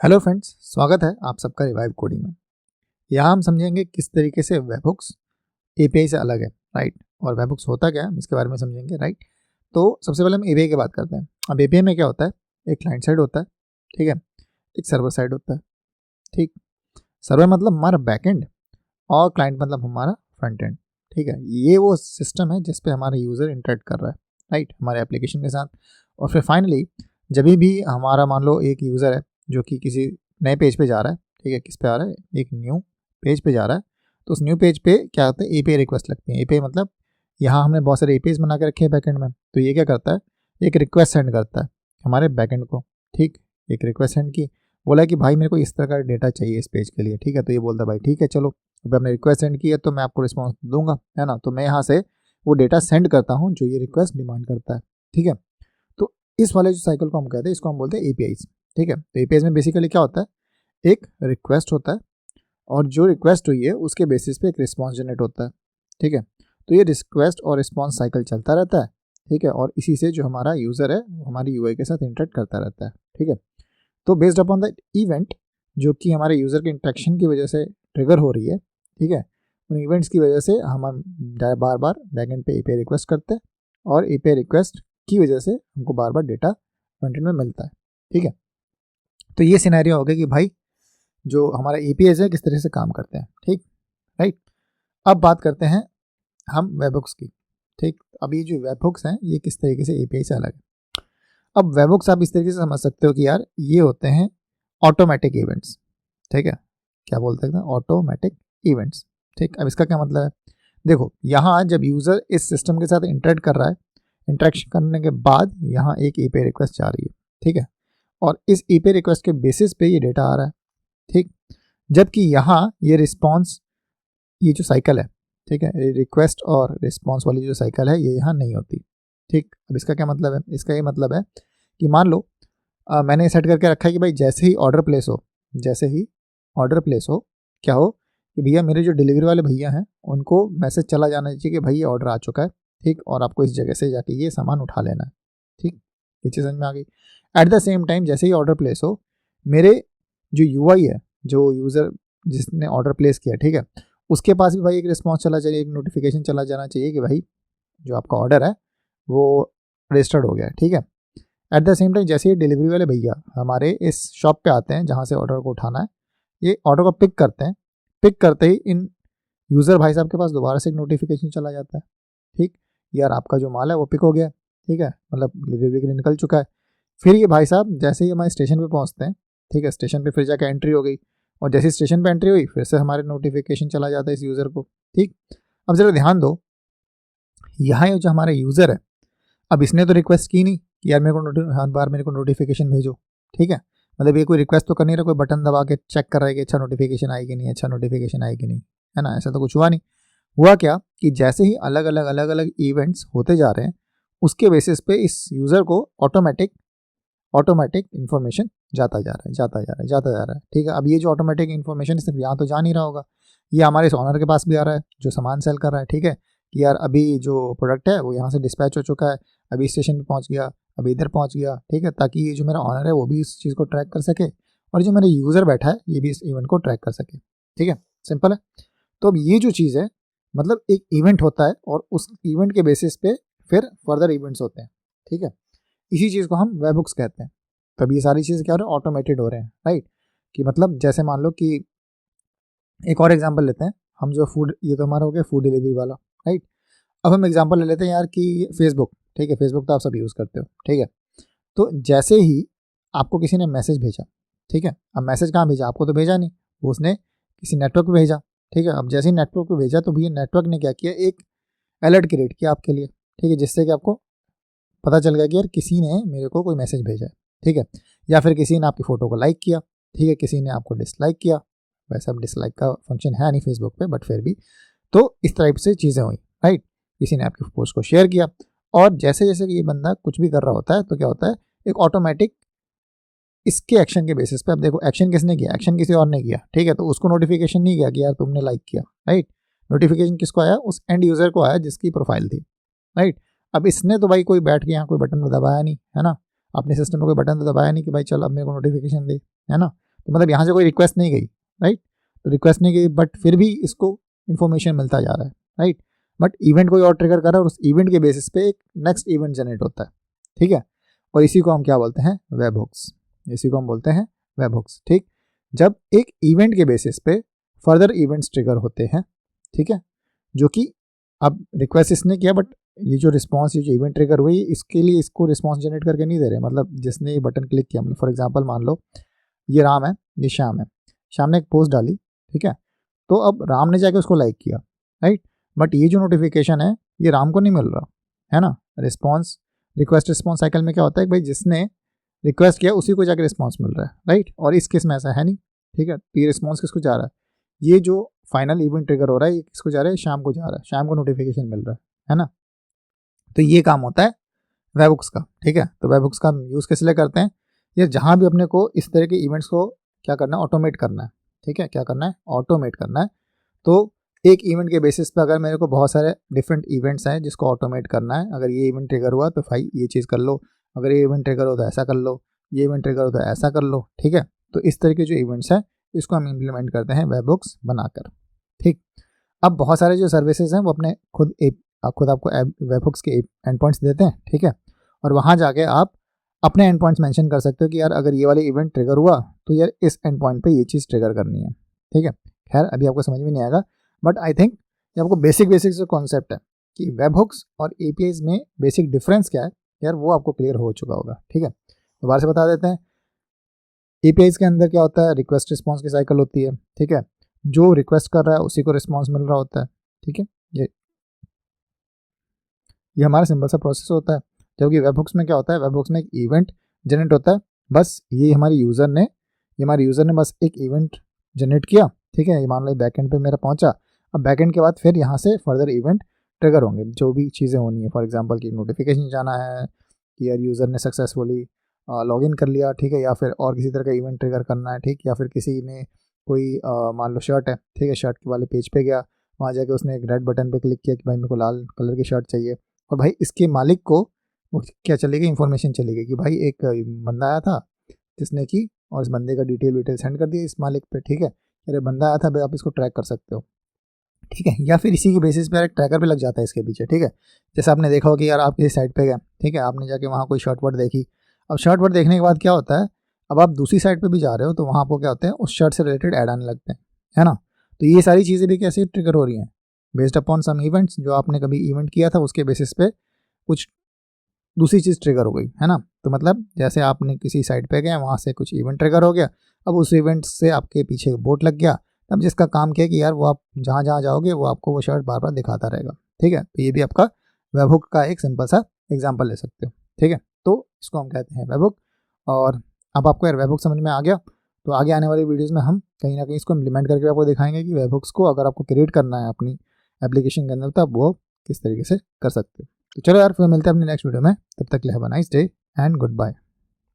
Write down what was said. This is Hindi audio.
हेलो फ्रेंड्स, स्वागत है आप सबका रिवाइव कोडिंग में। यहाँ हम समझेंगे किस तरीके से वेबहुक्स एपीआई से अलग है, राइट। और वेबहुक्स होता क्या है इसके बारे में समझेंगे, राइट। तो सबसे पहले हम एपीआई की बात करते हैं। अब एपीआई में क्या होता है, एक क्लाइंट साइड होता है, ठीक है, एक सर्वर साइड होता है, ठीक। सर्वर मतलब हमारा बैकएंड और क्लाइंट मतलब हमारा फ्रंट एंड, ठीक है। ये वो सिस्टम है जिस पे हमारा यूज़र इंटरेक्ट कर रहा है, राइट, हमारे एप्लीकेशन के साथ। और फिर फाइनली जब भी हमारा मान लो एक यूज़र है जो कि किसी नए पेज पे जा रहा है, ठीक है, किस पे आ रहा है, एक न्यू पेज पे जा रहा है, तो उस न्यू पेज पे क्या होता है, एपीआई रिक्वेस्ट लगती है। एपीआई मतलब यहाँ हमने बहुत सारे एपीआईज बना के रखे हैं बैकएंड में, तो ये क्या करता है, एक रिक्वेस्ट सेंड करता है हमारे बैकएंड को, ठीक। एक रिक्वेस्ट सेंड की, बोला कि भाई मेरे को इस तरह का डेटा चाहिए इस पेज के लिए, ठीक है। तो ये बोलता है भाई ठीक है चलो, अब आपने रिक्वेस्ट सेंड की है तो मैं आपको रिस्पॉन्स दूंगा, है ना। तो मैं यहाँ से वो डेटा सेंड करता हूँ जो ये रिक्वेस्ट डिमांड करता है, ठीक है। तो इस वाले जो साइकिल को हम कहते हैं, इसको हम बोलते हैं एपीआईज, ठीक है। तो एपीआईज में बेसिकली क्या होता है, एक रिक्वेस्ट होता है और जो रिक्वेस्ट हुई है उसके बेसिस पे एक रिस्पॉन्स जनरेट होता है, ठीक है। तो ये रिक्वेस्ट और रिस्पॉन्स साइकिल चलता रहता है, ठीक है। और इसी से जो हमारा यूज़र है वो हमारी यूआई के साथ इंटरेक्ट करता रहता है, ठीक है। तो बेस्ड अपॉन द इवेंट जो कि हमारे यूज़र के इंटरेक्शन की वजह से ट्रिगर हो रही है, ठीक है, उन इवेंट्स की वजह से हम बार बार बैकएंड पे एपीआई रिक्वेस्ट करते हैं और एपीआई रिक्वेस्ट की वजह से हमको बार बार डेटा फ्रंट एंड में मिलता है, ठीक है। तो ये सिनेरियो हो गया कि भाई जो हमारा एपीआईज है किस तरह से काम करते हैं, ठीक, राइट। अब बात करते हैं हम वेबहुक्स की, ठीक। अब ये जो वेबहुक्स हैं ये किस तरीके से एपीआई से अलग है। अब वेबहुक्स आप इस तरीके से समझ सकते हो कि यार ये होते हैं ऑटोमेटिक इवेंट्स, ठीक है। क्या बोल सकते हैं, ऑटोमेटिक इवेंट्स, ठीक। अब इसका क्या मतलब है, देखो यहाँ जब यूज़र इस सिस्टम के साथ इंटरेक्ट कर रहा है, इंटरेक्शन करने के बाद यहाँ एक एपीआई रिक्वेस्ट जा रही है, ठीक है। और इस एपीआई रिक्वेस्ट के बेसिस पे ये डेटा आ रहा है, ठीक। जबकि यहाँ ये रिस्पॉन्स, ये जो साइकिल है, ठीक है, रिक्वेस्ट और रिस्पॉन्स वाली जो साइकिल है ये यहाँ नहीं होती, ठीक। अब इसका क्या मतलब है, इसका ये मतलब है कि मान लो मैंने सेट करके रखा है कि भाई जैसे ही ऑर्डर प्लेस हो, जैसे ही ऑर्डर प्लेस हो, क्या हो कि भैया मेरे जो डिलीवरी वाले भैया हैं उनको मैसेज चला जाना चाहिए कि भाई ये ऑर्डर आ चुका है, ठीक, और आपको इस जगह से जाके ये सामान उठा लेना है, ठीक। ये चीज़ समझ में आ गई। एट द सेम टाइम जैसे ही ऑर्डर प्लेस हो, मेरे जो यूआई है, जो यूज़र जिसने ऑर्डर प्लेस किया, ठीक है, उसके पास भी भाई एक रिस्पॉन्स चला चाहिए, एक नोटिफिकेशन चला जाना चाहिए कि भाई जो आपका ऑर्डर है वो रजिस्टर्ड हो गया है, ठीक है। एट द सेम टाइम जैसे ही डिलीवरी वाले भैया हमारे इस शॉप पे आते हैं जहाँ से ऑर्डर को उठाना है, ये ऑर्डर को पिक करते हैं, पिक करते ही इन यूज़र भाई साहब के पास दोबारा से एक नोटिफिकेशन चला जाता है, ठीक, यार आपका जो माल है वो पिक हो गया, ठीक है, मतलब डिलीवरी के लिए निकल चुका है। फिर ये भाई साहब जैसे ही हमारे स्टेशन पे पहुंचते हैं, ठीक है, स्टेशन पे फिर जाकर एंट्री हो गई, और जैसे स्टेशन पे एंट्री हुई फिर से हमारे नोटिफिकेशन चला जाता है इस यूज़र को, ठीक। अब ज़रा ध्यान दो, यहाँ ये जो हमारा यूज़र है, अब इसने तो रिक्वेस्ट की नहीं कि यार मेरे को हर बार मेरे को नोटिफिकेशन भेजो, ठीक है, मतलब ये कोई रिक्वेस्ट तो कर नहीं रहा, कोई बटन दबा के चेक कर रहा है कि अच्छा नोटिफिकेशन आएगी नहीं, अच्छा नोटिफिकेशन आएगी नहीं, है ना, ऐसा तो कुछ हुआ नहीं। हुआ क्या कि जैसे ही अलग अलग इवेंट्स होते जा रहे हैं उसके बेसिस पे इस यूज़र को ऑटोमेटिक इन्फॉर्मेशन जाता जा रहा है, जाता जा रहा है, जाता जा रहा है, ठीक है। अब ये जो ऑटोमेटिक इन्फॉर्मेशन सिर्फ यहाँ तो जा नहीं रहा होगा, ये हमारे इस ऑनर के पास भी आ रहा है जो सामान सेल कर रहा है, ठीक है, कि यार अभी जो प्रोडक्ट है वो यहाँ से डिस्पैच हो चुका है, अभी स्टेशन पे पहुँच गया, अभी इधर पहुँच गया, ठीक है, ताकि ये जो मेरा ऑनर है वो भी इस चीज़ को ट्रैक कर सके और जो मेरा यूज़र बैठा है ये भी इस इवेंट को ट्रैक कर सके, ठीक है, सिंपल है। तो अब ये जो चीज़ है, मतलब एक इवेंट होता है और उस इवेंट के बेसिस पे फिर फर्दर इवेंट्स होते हैं, ठीक है। इसी चीज़ को हम वेबहुक्स कहते हैं। तब ये सारी चीज़ें क्या हो रही है, ऑटोमेटेड हो रहे हैं, राइट। कि मतलब जैसे मान लो कि एक और एग्जांपल लेते हैं हम, जो फूड, ये तो हमारा हो गया फूड डिलीवरी वाला, राइट। अब हम एग्जांपल ले लेते हैं यार कि फेसबुक, ठीक है, फेसबुक तो आप सब यूज़ करते हो, ठीक है। तो जैसे ही आपको किसी ने मैसेज भेजा, ठीक है, अब मैसेज कहाँ भेजा, आपको तो भेजा नहीं, वो उसने किसी नेटवर्क पे भेजा, ठीक है। अब जैसे ही नेटवर्क पे भेजा तो भैया नेटवर्क ने क्या किया, एक अलर्ट क्रिएट किया आपके लिए, ठीक है, जिससे कि आपको पता चल गया कि यार किसी ने मेरे को कोई मैसेज भेजा है, ठीक है। या फिर किसी ने आपकी फ़ोटो को लाइक किया, ठीक है, किसी ने आपको डिसलाइक किया, वैसे अब डिसलाइक का फंक्शन है नहीं फेसबुक पे, बट फिर भी, तो इस टाइप से चीज़ें हुई, राइट। किसी ने आपकी पोस्ट को शेयर किया, और जैसे जैसे कि ये बंदा कुछ भी कर रहा होता है तो क्या होता है, एक ऑटोमेटिक इसके एक्शन के बेसिस पे, अब देखो एक्शन किसने किया, एक्शन किसी और ने किया, ठीक है, तो उसको नोटिफिकेशन नहीं गया कि यार तुमने लाइक किया, राइट। नोटिफिकेशन किसको आया, उस एंड यूज़र को आया जिसकी प्रोफाइल थी, राइट। अब इसने तो भाई कोई बैठ के यहाँ कोई बटन तो दबाया नहीं, है ना, अपने सिस्टम में कोई बटन तो दबाया नहीं कि भाई चल अब मेरे को नोटिफिकेशन दे, है ना। तो मतलब यहाँ से कोई रिक्वेस्ट नहीं गई, राइट, तो रिक्वेस्ट नहीं गई बट फिर भी इसको इन्फॉर्मेशन मिलता जा रहा है, राइट, बट इवेंट कोई और ट्रिगर कर रहा है और उस इवेंट के बेसिस पे एक नेक्स्ट इवेंट जनरेट होता है, ठीक है, और इसी को हम क्या बोलते हैं, वेब हुक्स, इसी को हम बोलते हैं वेब हुक्स, ठीक। जब एक इवेंट के बेसिस पे फर्दर इवेंट्स ट्रिगर होते हैं, ठीक है, जो कि अब रिक्वेस्ट इसने किया बट ये जो रिस्पॉन्स, ये जो इवेंट ट्रिगर हुई, इसके लिए इसको रिस्पॉन्स जनरेट करके नहीं दे रहे, मतलब जिसने ये बटन क्लिक किया, मतलब फॉर एग्जांपल मान लो ये राम है, ये श्याम है, श्याम ने एक पोस्ट डाली, ठीक है, तो अब राम ने जाके उसको लाइक किया, राइट, बट ये जो नोटिफिकेशन है ये राम को नहीं मिल रहा है ना। रिस्पॉन्स, रिक्वेस्ट रिस्पॉन्स साइकिल में क्या होता है कि भाई जिसने रिक्वेस्ट किया उसी को जाके रिस्पॉन्स मिल रहा है, राइट, और इस केस में ऐसा है नहीं, ठीक है, तो ये रिस्पॉन्स किसको जा रहा है, ये जो फाइनल इवेंट ट्रिगर हो रहा है ये किसको जा रहा है, शाम को जा रहा है, शाम को नोटिफिकेशन मिल रहा है ना। तो ये काम होता है वेबहुक्स का, ठीक है। तो वेबहुक्स का यूज़ किस लिए करते हैं, ये जहाँ भी अपने को इस तरह के इवेंट्स को क्या करना है, ऑटोमेट करना है, ठीक है, क्या करना है, ऑटोमेट करना है। तो एक इवेंट के बेसिस पे अगर मेरे को बहुत सारे डिफरेंट इवेंट्स हैं जिसको ऑटोमेट करना है, अगर ये इवेंट ट्रिगर हुआ तो भाई ये चीज़ कर लो, अगर ये इवेंट ट्रिगर हो तो ऐसा कर लो, ये इवेंट ट्रिगर हो तो ऐसा कर लो, ठीक है। तो इस तरह के जो इवेंट्स हैं इसको हम इम्प्लीमेंट करते हैं वेबहुक्स बनाकर, ठीक। अब बहुत सारे जो सर्विसेज हैं वो अपने खुद आपको वेबहुक्स के एंड पॉइंट्स देते हैं, ठीक है, और वहाँ जाके आप अपने एंड पॉइंट्स मेंशन कर सकते हो कि यार अगर ये वाले इवेंट ट्रिगर हुआ तो यार इस एंड पॉइंट पे ये चीज़ ट्रिगर करनी है, ठीक है। खैर अभी आपको समझ में नहीं आएगा बट आई थिंक ये आपको बेसिक जो कॉन्सेप्ट है कि वेबहुक्स और एपीआईज में बेसिक डिफरेंस क्या है यार वो आपको क्लियर हो चुका होगा, ठीक है। दोबारा से बता देते हैं, एपीआईज के अंदर क्या होता है, रिक्वेस्ट रिस्पॉन्स की साइकिल होती है, ठीक है, जो रिक्वेस्ट कर रहा है उसी को रिस्पॉन्स मिल रहा होता है, ठीक है, ये हमारा सिंपल सा प्रोसेस होता है। जबकि वेबहुक्स में क्या होता है, वेबहुक्स में एक इवेंट जनरेट होता है, बस ये हमारे यूज़र ने बस एक इवेंट जनरेट किया, ठीक है, ये मान लो बैकएंड पे मेरा पहुंचा, अब बैकएंड के बाद फिर यहाँ से फर्दर इवेंट ट्रिगर होंगे, जो भी चीज़ें होनी है, फॉर एग्जांपल कि नोटिफिकेशन जाना है कि यार यूज़र ने सक्सेसफुली लॉगिन कर लिया, ठीक है, या फिर और किसी तरह का इवेंट ट्रिगर करना है, ठीक, या फिर किसी ने कोई मान लो शर्ट है, ठीक है, शर्ट वाले पेज पे गया, वहाँ जाके उसने एक रेड बटन पे क्लिक किया कि भाई मेरे को लाल कलर की शर्ट चाहिए, और भाई इसके मालिक को वो क्या चलेगी, इन्फॉर्मेशन चलेगी कि भाई एक बंदा आया था जिसने की, और इस बंदे का डिटेल सेंड कर दिया इस मालिक पे, ठीक है, अरे बंदा आया था भाई आप इसको ट्रैक कर सकते हो, ठीक है, या फिर इसी के बेसिस पे एक ट्रैकर भी लग जाता है इसके पीछे, ठीक है। जैसे आपने देखा हो कि यार आप किसी साइट पे गए, ठीक है, आपने जाके वहाँ कोई शर्ट वर्ट देखी, अब शर्ट वर्ट देखने के बाद क्या होता है, अब आप दूसरी साइट पे भी जा रहे हो तो वहाँ आपको क्या होते हैं, उस शर्ट से रिलेटेड ऐड आने लगते हैं, है ना। तो ये सारी चीज़ें भी कैसे ट्रिगर हो रही हैं, बेस्ड अपॉन सम इवेंट्स, जो आपने कभी इवेंट किया था उसके बेसिस पे कुछ दूसरी चीज़ ट्रिगर हो गई, है ना। तो मतलब जैसे आपने किसी साइट पे गए, वहाँ से कुछ इवेंट ट्रिगर हो गया, अब उस इवेंट से आपके पीछे बोट लग गया, अब जिसका काम क्या है कि यार वो आप जहाँ जहाँ जाओगे वो आपको वो शर्ट बार बार दिखाता रहेगा, ठीक है। तो ये भी आपका वेबहुक का एक सिंपल सा एग्जाम्पल ले सकते हो, ठीक है। तो इसको हम कहते हैं वेबहुक। और अब आपको यार वेबहुक समझ में आ गया, तो आगे आने वाली वीडियोज़ में हम कहीं ना कहीं इसको इम्प्लीमेंट करके आपको दिखाएंगे कि वेबहुक्स को अगर आपको क्रिएट करना है अपनी एप्लीकेशन के अंदर तो आप वो किस तरीके से कर सकते हो। तो चलो यार फिर मिलते हैं अपनी नेक्स्ट वीडियो में, तब तक के लिए have a nice day and good bye.